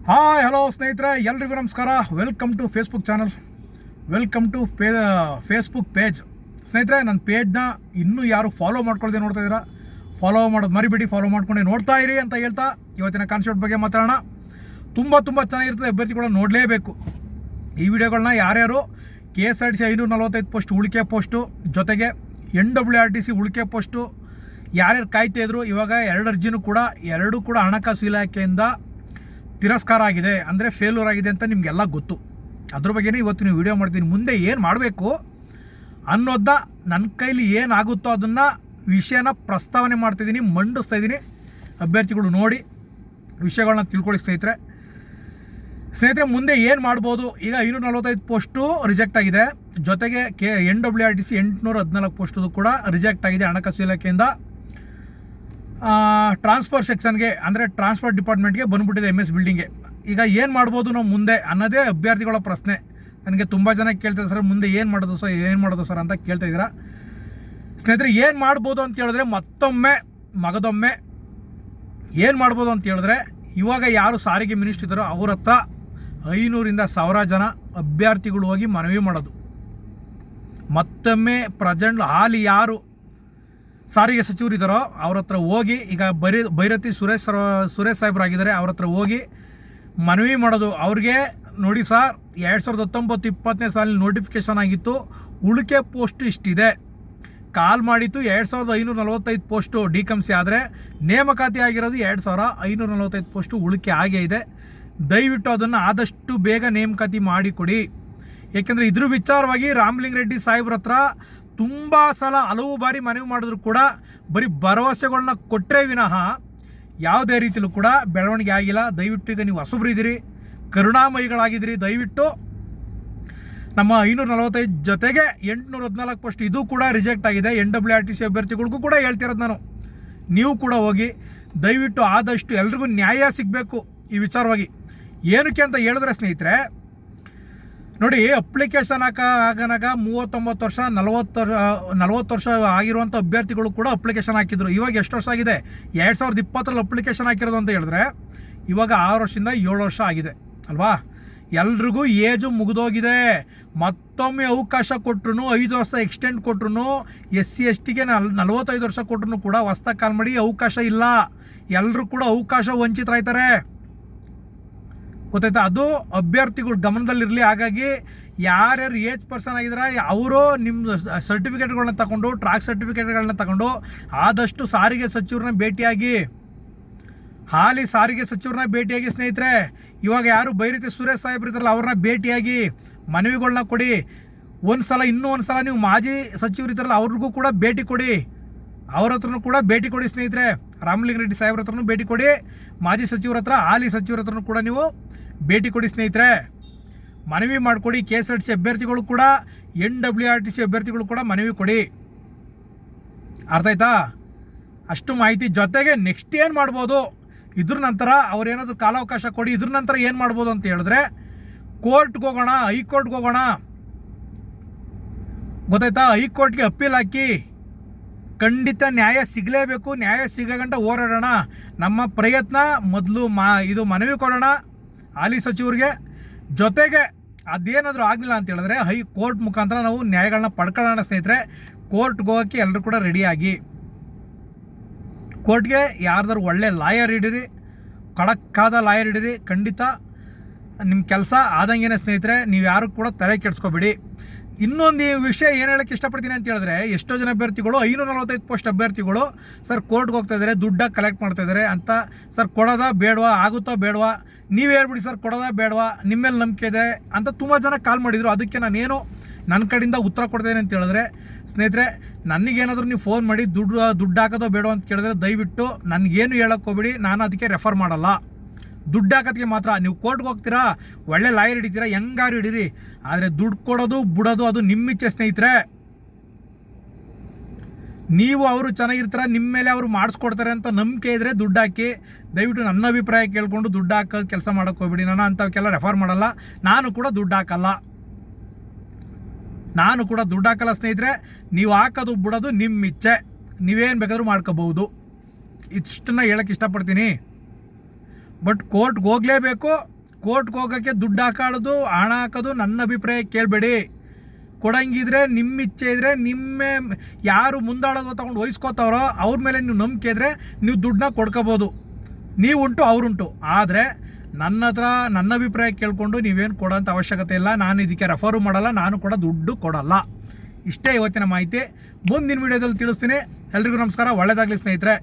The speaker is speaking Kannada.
ಹಾಯ್ ಹಲೋ ಸ್ನೇಹಿತರೆ, ಎಲ್ರಿಗೂ ನಮಸ್ಕಾರ. Welcome to Facebook channel, welcome to Facebook page. ಸ್ನೇಹಿತರೆ, ನನ್ನ ಪೇಜ್ನ ಇನ್ನೂ ಯಾರು ಫಾಲೋ ಮಾಡ್ಕೊಳ್ದೆ ನೋಡ್ತಾ ಇದ್ದೀರಾ, ಫಾಲೋ ಮಾಡೋದು ಮರಿಬೇಡಿ, ಫಾಲೋ ಮಾಡ್ಕೊಂಡೆ ನೋಡ್ತಾ ಇರಿ ಅಂತ ಹೇಳ್ತಾ ಇವತ್ತಿನ ಕಾನ್ಸೆಪ್ಟ್ ಬಗ್ಗೆ ಮಾತಾಡೋಣ. ತುಂಬ ಚೆನ್ನಾಗಿರ್ತದೆ, ಅಭ್ಯರ್ಥಿಗಳನ್ನ ನೋಡಲೇಬೇಕು. ಈ ವಿಡಿಯೋಗಳನ್ನ ಯಾರ್ಯಾರು KSRTC 545 ಪೋಸ್ಟ್ ಉಳಿಕೆ ಪೋಸ್ಟು ಜೊತೆಗೆ NWRTC ಉಳಿಕೆ ಪೋಸ್ಟು ಯಾರ್ಯಾರು ಕಾಯ್ತಾ ಇದ್ರು, ಇವಾಗ ಎರಡೂ ಕೂಡ ಹಣಕಾಸು ಇಲಾಖೆಯಿಂದ ತಿರಸ್ಕಾರ ಆಗಿದೆ, ಅಂದರೆ ಫೇಲ್ಯೂರ್ ಆಗಿದೆ ಅಂತ ನಿಮಗೆಲ್ಲ ಗೊತ್ತು. ಅದ್ರ ಬಗ್ಗೆನೇ ಇವತ್ತಿನ ವಿಡಿಯೋ ಮಾಡ್ತೀನಿ. ಮುಂದೆ ಏನು ಮಾಡಬೇಕು ಅನ್ನೋದನ್ನ ನನ್ನ ಕೈಲಿ ಏನಾಗುತ್ತೋ ಅದನ್ನು ವಿಷಯನ ಪ್ರಸ್ತಾವನೆ ಮಾಡ್ತಿದ್ದೀನಿ, ಮಂಡಿಸ್ತಾ ಇದ್ದೀನಿ. ಅಭ್ಯರ್ಥಿಗಳು ನೋಡಿ ವಿಷಯಗಳನ್ನ ತಿಳ್ಕೊಳ್ಳಿ ಸ್ನೇಹಿತರೆ. ಮುಂದೆ ಏನು ಮಾಡ್ಬೋದು? ಈಗ 545 ಪೋಸ್ಟು ರಿಜೆಕ್ಟ್ ಆಗಿದೆ, ಜೊತೆಗೆ NWRTC 814 ಪೋಸ್ಟು ಕೂಡ ರಿಜೆಕ್ಟ್ ಆಗಿದೆ ಹಣಕಾಸು ಇಲಾಖೆಯಿಂದ. ಟ್ರಾನ್ಸ್ಫರ್ ಸೆಕ್ಷನ್ಗೆ ಅಂದರೆ ಟ್ರಾನ್ಸ್ಪೋರ್ಟ್ ಡಿಪಾರ್ಟ್ಮೆಂಟ್ಗೆ ಬಂದುಬಿಟ್ಟಿದೆ, MS ಬಿಲ್ಡಿಂಗ್ಗೆ. ಈಗ ಏನು ಮಾಡ್ಬೋದು ನಾವು ಮುಂದೆ ಅನ್ನೋದೇ ಅಭ್ಯರ್ಥಿಗಳ ಪ್ರಶ್ನೆ. ನನಗೆ ತುಂಬ ಜನ ಕೇಳ್ತಾರೆ, ಸರ್ ಮುಂದೆ ಏನು ಮಾಡೋದು ಸರ್ ಅಂತ ಕೇಳ್ತಾ ಇದ್ದೀರಾ. ಸ್ನೇಹಿತರೆ, ಏನು ಮಾಡ್ಬೋದು ಅಂತ ಹೇಳಿದ್ರೆ ಮಗದೊಮ್ಮೆ ಏನು ಮಾಡ್ಬೋದು ಅಂತ ಹೇಳಿದ್ರೆ, ಇವಾಗ ಯಾರು ಸಾರಿಗೆ ಮಿನಿಸ್ಟ್ರಿ ಇದ್ದಾರೋ ಅವ್ರ ಹತ್ರ 500ರಿಂದ 1000 ಜನ ಅಭ್ಯರ್ಥಿಗಳು ಹೋಗಿ ಮನವಿ ಮಾಡೋದು. ಮತ್ತೊಮ್ಮೆ ಹಾಲಿ ಯಾರು ಸಾರಿಗೆ ಸಚಿವರು ಇದ್ದಾರೋ ಅವ್ರ ಹತ್ರ ಹೋಗಿ, ಈಗ ಭೈರತಿ ಸುರೇಶ್ ಸಾಹೇಬರಾಗಿದ್ದಾರೆ, ಅವ್ರ ಹತ್ರ ಹೋಗಿ ಮನವಿ ಮಾಡೋದು. ಅವ್ರಿಗೆ ನೋಡಿ ಸರ್, 2019-20 ಸಾಲಿನ ನೋಟಿಫಿಕೇಶನ್ ಆಗಿತ್ತು, ಉಳಿಕೆ ಪೋಸ್ಟ್ ಇಷ್ಟಿದೆ, ಕಾಲ್ ಮಾಡಿತ್ತು 2545 ಪೋಸ್ಟು ಡಿಕಂಸಿ, ಆದರೆ ನೇಮಕಾತಿ ಆಗಿರೋದು 2545 ಪೋಸ್ಟು ಉಳಿಕೆ ಆಗೇ ಇದೆ. ದಯವಿಟ್ಟು ಅದನ್ನು ಆದಷ್ಟು ಬೇಗ ನೇಮಕಾತಿ ಮಾಡಿಕೊಡಿ. ಏಕೆಂದರೆ ಇದ್ರ ವಿಚಾರವಾಗಿ ರಾಮಲಿಂಗ ರೆಡ್ಡಿ ಸಾಹೇಬ್ರ ಹತ್ರ ತುಂಬ ಸಲ ಹಲವು ಬಾರಿ ಮನವಿ ಮಾಡಿದ್ರು ಕೂಡ ಬರೀ ಭರವಸೆಗಳನ್ನ ಕೊಟ್ಟರೆ ವಿನಃ ಯಾವುದೇ ರೀತಿಯಲ್ಲೂ ಕೂಡ ಬೆಳವಣಿಗೆ ಆಗಿಲ್ಲ. ದಯವಿಟ್ಟು ಈಗ ನೀವು ಹೊಸಬ್ರಿದ್ದೀರಿ, ಕರುಣಾಮಯಿಗಳಾಗಿದ್ದೀರಿ, ದಯವಿಟ್ಟು ನಮ್ಮ 545 ಜೊತೆಗೆ 814 ಪೋಸ್ಟ್ ಇದು ಕೂಡ ರಿಜೆಕ್ಟ್ ಆಗಿದೆ. NWRTC ಅಭ್ಯರ್ಥಿಗಳಿಗೂ ಕೂಡ ಹೇಳ್ತಿರೋದು ನಾನು, ನೀವು ಕೂಡ ಹೋಗಿ ದಯವಿಟ್ಟು ಆದಷ್ಟು ಎಲ್ರಿಗೂ ನ್ಯಾಯ ಸಿಗಬೇಕು ಈ ವಿಚಾರವಾಗಿ. ಏನಕ್ಕೆ ಅಂತ ಹೇಳಿದ್ರೆ ಸ್ನೇಹಿತರೆ ನೋಡಿ, ಅಪ್ಲಿಕೇಶನ್ ಆಗನಾಗ 39 ವರ್ಷ 40 ವರ್ಷ ಆಗಿರುವಂಥ ಅಭ್ಯರ್ಥಿಗಳು ಕೂಡ ಅಪ್ಲಿಕೇಶನ್ ಹಾಕಿದ್ರು. ಇವಾಗ ಎಷ್ಟು ವರ್ಷ ಆಗಿದೆ? 2020ರಲ್ಲಿ ಅಪ್ಲಿಕೇಶನ್ ಹಾಕಿರೋದು ಅಂತ ಹೇಳಿದ್ರೆ ಇವಾಗ 6 ವರ್ಷದಿಂದ 7 ವರ್ಷ ಆಗಿದೆ ಅಲ್ವಾ. ಎಲ್ರಿಗೂ ಏಜು ಮುಗಿದೋಗಿದೆ. ಮತ್ತೊಮ್ಮೆ ಅವಕಾಶ ಕೊಟ್ಟರು, 5 ವರ್ಷ ಎಕ್ಸ್ಟೆಂಡ್ ಕೊಟ್ಟರು, SC STಗೆ 45 ವರ್ಷ ಕೊಟ್ಟರು ಕೂಡ ಹೊಸ್ದಾಗಿ ಕಾಲ್ ಮಾಡಿ ಅವಕಾಶ ಇಲ್ಲ. ಎಲ್ಲರೂ ಕೂಡ ಅವಕಾಶ ವಂಚಿತರಾಯ್ತಾರೆ, ಗೊತ್ತಾಯ್ತಾ? ಅದು ಅಭ್ಯರ್ಥಿಗಳು ಗಮನದಲ್ಲಿರಲಿ. ಹಾಗಾಗಿ ಯಾರ್ಯಾರು ಏಜ್ ಪರ್ಸನ್ ಆಗಿದ್ದಾರೆ ಅವರು ನಿಮ್ಮ ಸರ್ಟಿಫಿಕೇಟ್ಗಳನ್ನ ತಗೊಂಡು, ಟ್ರಾಕ್ ಸರ್ಟಿಫಿಕೇಟ್ಗಳನ್ನ ತಗೊಂಡು ಆದಷ್ಟು ಸಾರಿಗೆ ಸಚಿವರನ್ನ ಭೇಟಿಯಾಗಿ, ಹಾಲಿ ಸಾರಿಗೆ ಸಚಿವರನ್ನ ಭೇಟಿಯಾಗಿ ಸ್ನೇಹಿತರೆ. ಇವಾಗ ಯಾರು ಭೈರತಿ ಸುರೇಶ್ ಸಾಹೇಬ್ರು ಇದ್ದಾರಲ್ಲ ಅವ್ರನ್ನ ಭೇಟಿಯಾಗಿ ಮನವಿಗಳನ್ನ ಕೊಡಿ. ಇನ್ನೂ ಒಂದು ಸಲ ನೀವು ಮಾಜಿ ಸಚಿವರು ಇದ್ದಾರಲ್ಲ ಅವ್ರಿಗೂ ಕೂಡ ಭೇಟಿ ಕೊಡಿ, ಅವ್ರ ಹತ್ರನೂ ಕೂಡ ಭೇಟಿ ಕೊಡಿ ಸ್ನೇಹಿತರೆ. ರಾಮಲಿಂಗ ರೆಡ್ಡಿ ಸಾಹೇಬ್ರ ಹತ್ರನೂ ಭೇಟಿ ಕೊಡಿ, ಮಾಜಿ ಸಚಿವರ ಹತ್ರ, ಹಾಲಿ ಸಚಿವರ ಹತ್ರನೂ ಕೂಡ ನೀವು ಭೇಟಿ ಕೊಡಿ ಸ್ನೇಹಿತರೆ. ಮನವಿ ಮಾಡಿಕೊಡಿ. KSRTC ಅಭ್ಯರ್ಥಿಗಳು ಕೂಡ NWRTC ಅಭ್ಯರ್ಥಿಗಳು ಕೂಡ ಮನವಿ ಕೊಡಿ. ಅರ್ಥ ಆಯ್ತಾ? ಅಷ್ಟು ಮಾಹಿತಿ. ಜೊತೆಗೆ ನೆಕ್ಸ್ಟ್ ಏನು ಮಾಡ್ಬೋದು, ಇದ್ರ ನಂತರ ಅವ್ರೇನಾದರೂ ಕಾಲಾವಕಾಶ ಕೊಡಿ. ಇದ್ರ ನಂತರ ಏನು ಮಾಡ್ಬೋದು ಅಂತ ಹೇಳಿದ್ರೆ ಕೋರ್ಟ್ಗೆ ಹೋಗೋಣ, ಹೈಕೋರ್ಟ್ಗೆ ಹೋಗೋಣ, ಗೊತ್ತಾಯ್ತಾ? ಹೈಕೋರ್ಟ್ಗೆ ಅಪ್ಪೀಲ್ ಹಾಕಿ ಖಂಡಿತ ನ್ಯಾಯ ಸಿಗಲೇಬೇಕು. ನ್ಯಾಯ ಸಿಗಗಂಟ ಹೋರಾಡೋಣ. ನಮ್ಮ ಪ್ರಯತ್ನ ಮೊದಲು ಇದು ಮನವಿ ಕೊಡೋಣ ಹಾಲಿ ಸಚಿವರಿಗೆ. ಜೊತೆಗೆ ಅದೇನಾದರೂ ಆಗಲಿಲ್ಲ ಅಂತ ಹೇಳಿದ್ರೆ ಹೈಕೋರ್ಟ್ ಮುಖಾಂತರ ನಾವು ನ್ಯಾಯಗಳನ್ನ ಪಡ್ಕೊಳ್ಳೋಣ ಸ್ನೇಹಿತರೆ. ಕೋರ್ಟ್ಗೆ ಹೋಗೋಕ್ಕೆ ಎಲ್ಲರೂ ಕೂಡ ರೆಡಿಯಾಗಿ, ಕೋರ್ಟ್ಗೆ ಯಾರ್ದಾರು ಒಳ್ಳೆ ಲಾಯರ್ ಹಿಡೀರಿ, ಖಡಕ್ಕಾದ ಲಾಯರ್ ಹಿಡೀರಿ. ಖಂಡಿತ ನಿಮ್ಮ ಕೆಲಸ ಆದಂಗೆ ಸ್ನೇಹಿತರೆ. ನೀವು ಯಾರು ಕೂಡ ತಲೆ ಕೆಡಿಸ್ಕೋಬೇಡಿ. ಇನ್ನೊಂದು ವಿಷಯ ಏನು ಹೇಳೋಕ್ಕೆ ಇಷ್ಟಪಡ್ತೀನಿ ಅಂತ ಹೇಳಿದ್ರೆ, ಎಷ್ಟೋ ಜನ ಅಭ್ಯರ್ಥಿಗಳು 545 ಪೋಸ್ಟ್ ಅಭ್ಯರ್ಥಿಗಳು ಸರ್ ಕೋರ್ಟ್ಗೆ ಹೋಗ್ತಾ ಇದ್ದಾರೆ, ದುಡ್ಡಾಗಿ ಕಲೆಕ್ಟ್ ಮಾಡ್ತಾ ಇದ್ದಾರೆ ಅಂತ. ಸರ್ ಕೊಡೋದಾ ಬೇಡವಾ, ಆಗುತ್ತೋ ಬೇಡವಾ, ನೀವು ಹೇಳ್ಬಿಡಿ ಸರ್ ಕೊಡೋದಾ ಬೇಡವಾ, ನಿಮ್ಮ ಮೇಲೆ ನಂಬಿಕೆ ಇದೆ ಅಂತ ತುಂಬ ಜನ ಕಾಲ್ ಮಾಡಿದರು. ಅದಕ್ಕೆ ನಾನೇನು ನನ್ನ ಕಡೆಯಿಂದ ಉತ್ತರ ಕೊಡ್ತೇನೆ ಅಂತ ಹೇಳಿದ್ರೆ ಸ್ನೇಹಿತರೆ, ನನಗೇನಾದರೂ ನೀವು ಫೋನ್ ಮಾಡಿ ದುಡ್ಡು ಹಾಕೋದೋ ಬೇಡೋ ಅಂತ ಕೇಳಿದ್ರೆ ದಯವಿಟ್ಟು ನನಗೇನು ಹೇಳೋಕ್ಕೆ ಹೋಗ್ಬೇಡಿ, ನಾನು ಅದಕ್ಕೆ ರೆಫರ್ ಮಾಡಲ್ಲ. ದುಡ್ಡು ಹಾಕೋದಕ್ಕೆ ಮಾತ್ರ. ನೀವು ಕೋರ್ಟ್ಗೆ ಹೋಗ್ತೀರಾ, ಒಳ್ಳೆ ಲಾಯರ್ ಹಿಡಿತೀರಾ, ಹೆಂಗಾರು ಹಿಡೀರಿ, ಆದರೆ ದುಡ್ಡು ಕೊಡೋದು ಬಿಡೋದು ಅದು ನಿಮ್ಮಿಚ್ಛೆ ಸ್ನೇಹಿತರೆ. ನೀವು ಅವರು ಚೆನ್ನಾಗಿರ್ತಾರೆ, ನಿಮ್ಮ ಮೇಲೆ ಅವರು ಮಾಡಿಸ್ಕೊಡ್ತಾರೆ ಅಂತ ನಂಬಿಕೆ ಇದ್ದರೆ ದುಡ್ಡು ಹಾಕಿ. ದಯವಿಟ್ಟು ನನ್ನ ಅಭಿಪ್ರಾಯ ಕೇಳಿಕೊಂಡು ದುಡ್ಡು ಹಾಕೋ ಕೆಲಸ ಮಾಡೋಕ್ಕೆ ಹೋಗ್ಬಿಡಿ. ನಾನು ಅಂಥವಕ್ಕೆಲ್ಲ ರೆಫರ್ ಮಾಡಲ್ಲ, ನಾನು ಕೂಡ ದುಡ್ಡು ಹಾಕಲ್ಲ ಸ್ನೇಹಿತರೆ. ನೀವು ಹಾಕೋದು ಬಿಡೋದು ನಿಮ್ಮ ಇಚ್ಛೆ, ನೀವೇನು ಬೇಕಾದರೂ ಮಾಡ್ಕೋಬಹುದು. ಇಷ್ಟನ್ನು ಹೇಳೋಕ್ಕೆ ಇಷ್ಟಪಡ್ತೀನಿ. ಬಟ್ ಕೋರ್ಟ್ಗೆ ಹೋಗಲೇಬೇಕು, ಕೋರ್ಟ್ಗೆ ಹೋಗೋಕ್ಕೆ ದುಡ್ಡು ಹಾಕಾಡೋದು, ಹಣ ಹಾಕೋದು ನನ್ನ ಅಭಿಪ್ರಾಯ ಕೇಳಬೇಡಿ. ಕೊಡಂಗಿದ್ರೆ ನಿಮ್ಮ ಇಚ್ಛೆ ಇದ್ದರೆ, ಯಾರು ಮುಂದಾಳೋದು ತೊಗೊಂಡು ವಹಿಸ್ಕೋತಾವ್ರೋ ಅವ್ರ ಮೇಲೆ ನೀವು ನಂಬಿಕೆ ಇದ್ದರೆ ನೀವು ದುಡ್ಡನ್ನ ಕೊಡ್ಕೋಬೋದು. ನೀವುಂಟು ಅವರುಂಟು. ಆದರೆ ನನ್ನ ಹತ್ರ ನನ್ನ ಅಭಿಪ್ರಾಯ ಕೇಳಿಕೊಂಡು ನೀವೇನು ಕೊಡೋಂಥ ಅವಶ್ಯಕತೆ ಇಲ್ಲ. ನಾನು ಇದಕ್ಕೆ ರೆಫರು ಮಾಡಲ್ಲ, ನಾನು ಕೂಡ ದುಡ್ಡು ಕೊಡಲ್ಲ. ಇಷ್ಟೇ ಇವತ್ತಿನ ಮಾಹಿತಿ. ಮುಂದಿನ ವೀಡಿಯೋದಲ್ಲಿ ತಿಳಿಸ್ತೀನಿ. ಎಲ್ರಿಗೂ ನಮಸ್ಕಾರ. ಒಳ್ಳೆಯದಾಗಲಿ ಸ್ನೇಹಿತರೆ.